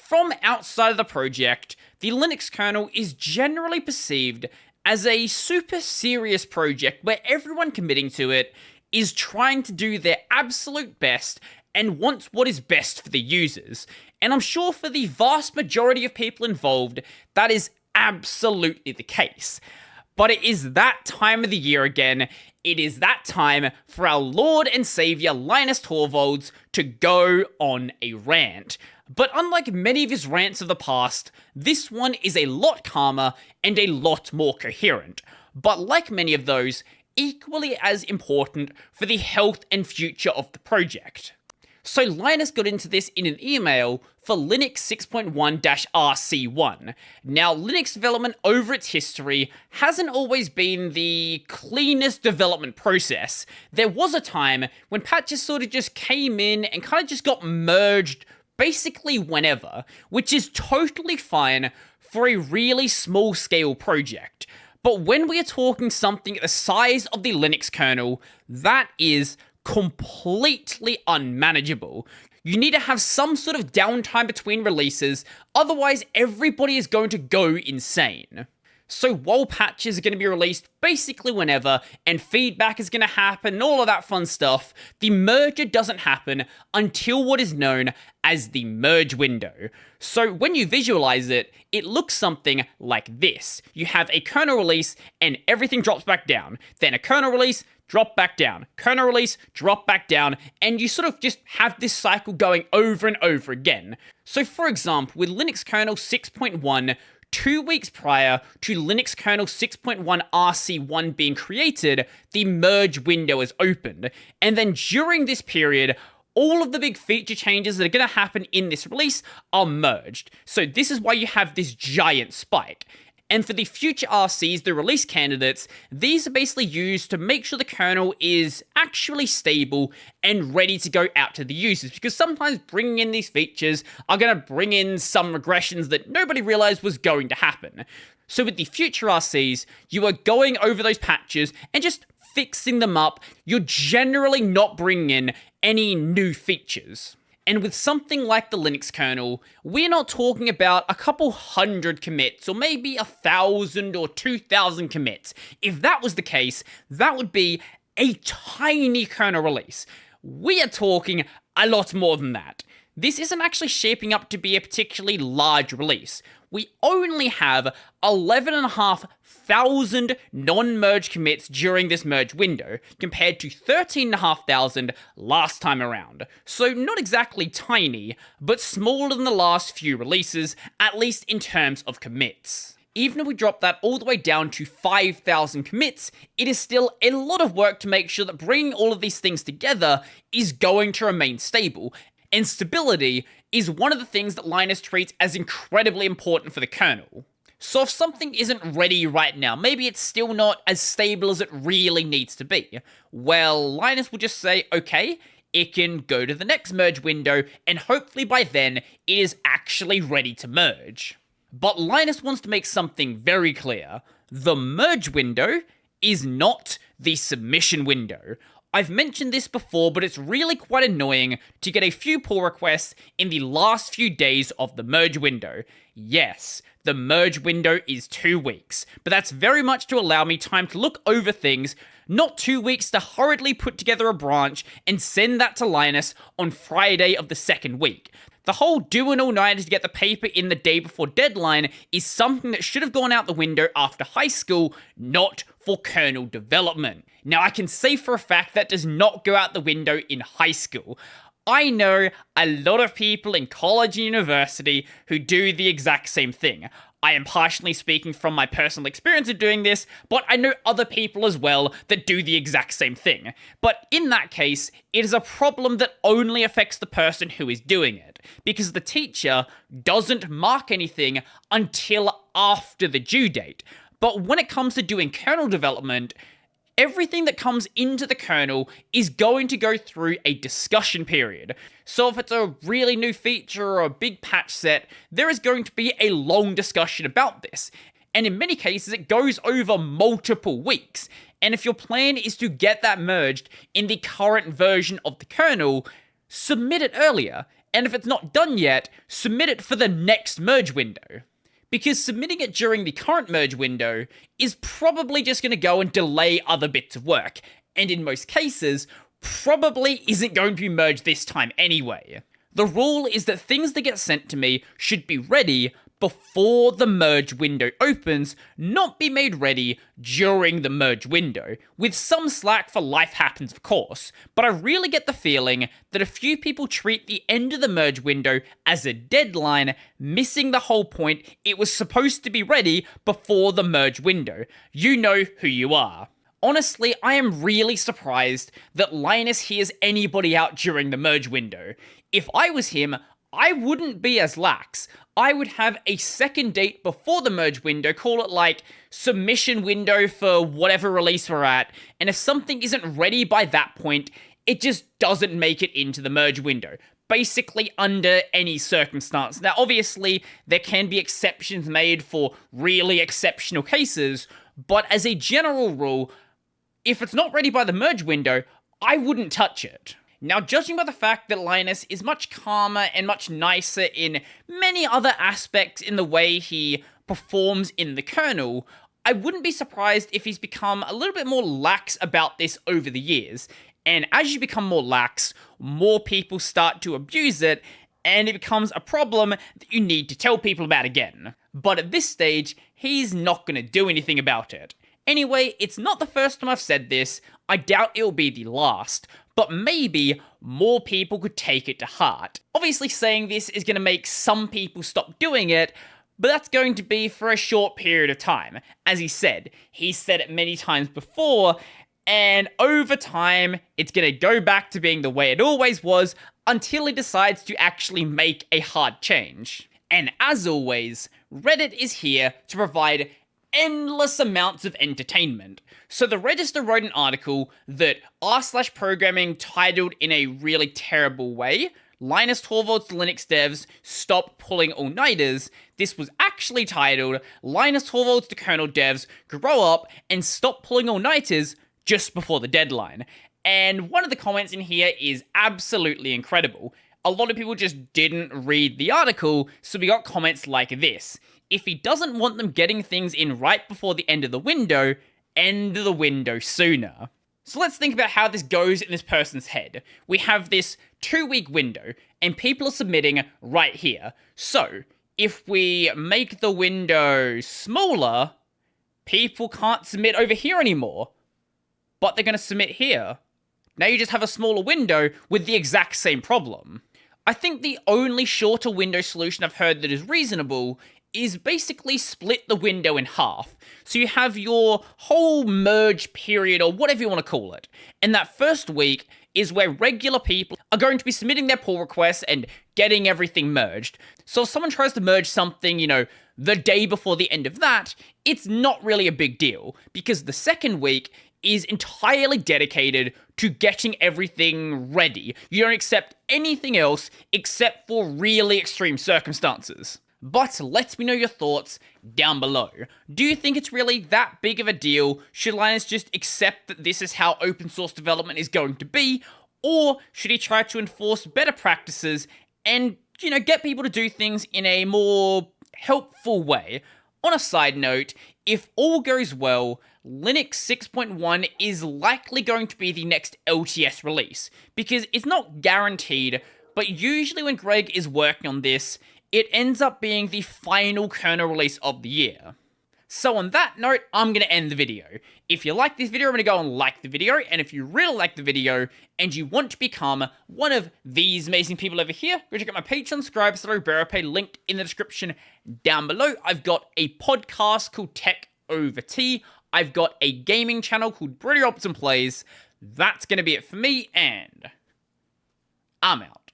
From outside of the project, the Linux kernel is generally perceived as a super serious project where everyone committing to it is trying to do their absolute best and wants what is best for the users. And I'm sure for the vast majority of people involved, that is absolutely the case. But it is that time of the year again. It is that time for our Lord and Savior Linus Torvalds to go on a rant. But unlike many of his rants of the past, this one is a lot calmer and a lot more coherent. But like many of those, equally as important for the health and future of the project. So Linus got into this in an email for Linux 6.1-RC1. Now, Linux development over its history hasn't always been the cleanest development process. There was a time when patches sort of just came in and kind of just got merged basically whenever, which is totally fine for a really small-scale project. But when we are talking something the size of the Linux kernel, that is completely unmanageable. You need to have some sort of downtime between releases, otherwise everybody is going to go insane. So while patches are going to be released basically whenever, and feedback is going to happen, and all of that fun stuff, the merger doesn't happen until what is known as the merge window. So when you visualize it, it looks something like this. You have a kernel release, and everything drops back down. Then a kernel release, drop back down. Kernel release, drop back down, and you sort of just have this cycle going over and over again. So for example, with Linux kernel 6.1, 2 weeks prior to Linux kernel 6.1 RC1 being created, the merge window is opened. And then during this period, all of the big feature changes that are going to happen in this release are merged. So this is why you have this giant spike. And for the future RCs, the release candidates, these are basically used to make sure the kernel is actually stable and ready to go out to the users, because sometimes bringing in these features are going to bring in some regressions that nobody realized was going to happen. So with the future RCs, you are going over those patches and just fixing them up. You're generally not bringing in any new features. And with something like the Linux kernel, we're not talking about a couple hundred commits, or maybe 1,000 or 2,000 commits. If that was the case, that would be a tiny kernel release. We are talking a lot more than that. This isn't actually shaping up to be a particularly large release. We only have 11,500 non-merge commits during this merge window, compared to 13,500 last time around. So not exactly tiny, but smaller than the last few releases, at least in terms of commits. Even if we drop that all the way down to 5,000 commits, it is still a lot of work to make sure that bringing all of these things together is going to remain stable. And stability is one of the things that Linus treats as incredibly important for the kernel. So if something isn't ready right now, maybe it's still not as stable as it really needs to be, well, Linus will just say, okay, it can go to the next merge window, and hopefully by then, it is actually ready to merge. But Linus wants to make something very clear. The merge window is not the submission window. I've mentioned this before, but it's really quite annoying to get a few pull requests in the last few days of the merge window. Yes, the merge window is 2 weeks, but that's very much to allow me time to look over things, not 2 weeks to hurriedly put together a branch and send that to Linus on Friday of the second week. The whole do an all-nighter to get the paper in the day before deadline is something that should have gone out the window after high school, not for kernel development. Now, I can say for a fact that does not go out the window in high school. I know a lot of people in college and university who do the exact same thing. I am partially speaking from my personal experience of doing this, but I know other people as well that do the exact same thing. But in that case, it is a problem that only affects the person who is doing it, because the teacher doesn't mark anything until after the due date. But when it comes to doing kernel development, everything that comes into the kernel is going to go through a discussion period. So if it's a really new feature or a big patch set, there is going to be a long discussion about this. And in many cases, it goes over multiple weeks. And if your plan is to get that merged in the current version of the kernel, submit it earlier. And if it's not done yet, submit it for the next merge window. Because submitting it during the current merge window is probably just going to go and delay other bits of work, and in most cases, probably isn't going to be merged this time anyway. The rule is that things that get sent to me should be ready before the merge window opens, not be made ready during the merge window, with some slack for life happens of course, but I really get the feeling that a few people treat the end of the merge window as a deadline, missing the whole point. It was supposed to be ready before the merge window. You know who you are. Honestly, I am really surprised that Linus hears anybody out during the merge window. If I was him, I wouldn't be as lax. I would have a second date before the merge window, call it like submission window for whatever release we're at, and if something isn't ready by that point, it just doesn't make it into the merge window. Basically under any circumstance. Now obviously, there can be exceptions made for really exceptional cases, but as a general rule, if it's not ready by the merge window, I wouldn't touch it. Now, judging by the fact that Linus is much calmer and much nicer in many other aspects in the way he performs in the kernel, I wouldn't be surprised if he's become a little bit more lax about this over the years. And as you become more lax, more people start to abuse it, and it becomes a problem that you need to tell people about again. But at this stage, he's not going to do anything about it. Anyway, it's not the first time I've said this, I doubt it'll be the last, but maybe more people could take it to heart. Obviously saying this is going to make some people stop doing it, but that's going to be for a short period of time. As he's said it many times before, and over time, it's going to go back to being the way it always was until he decides to actually make a hard change. And as always, Reddit is here to provide endless amounts of entertainment. So the Register wrote an article that r/programming titled in a really terrible way, Linus Torvalds to Linux devs, stop pulling all-nighters. This was actually titled, Linus Torvalds to kernel devs, grow up and stop pulling all-nighters just before the deadline. And one of the comments in here is absolutely incredible. A lot of people just didn't read the article, so we got comments like this. If he doesn't want them getting things in right before the end of the window, end the window sooner. So let's think about how this goes in this person's head. We have this 2-week window, and people are submitting right here. So, if we make the window smaller, people can't submit over here anymore. But they're going to submit here. Now you just have a smaller window with the exact same problem. I think the only shorter window solution I've heard that is reasonable is basically split the window in half. So you have your whole merge period, or whatever you want to call it. And that first week is where regular people are going to be submitting their pull requests and getting everything merged. So if someone tries to merge something, the day before the end of that, it's not really a big deal, because the second week is entirely dedicated to getting everything ready. You don't accept anything else except for really extreme circumstances. But let me know your thoughts down below. Do you think it's really that big of a deal? Should Linus just accept that this is how open source development is going to be? Or should he try to enforce better practices and, get people to do things in a more helpful way? On a side note, if all goes well, Linux 6.1 is likely going to be the next LTS release, because it's not guaranteed, but usually when Greg is working on this, it ends up being the final kernel release of the year. So on that note, I'm going to end the video. If you like this video, I'm going to go and like the video, and if you really like the video, and you want to become one of these amazing people over here, go check out my Patreon, subscribe, Robertson, linked in the description down below. I've got a podcast called Tech Over Tea. I've got a gaming channel called Brodie Robertson Plays. That's going to be it for me, and I'm out.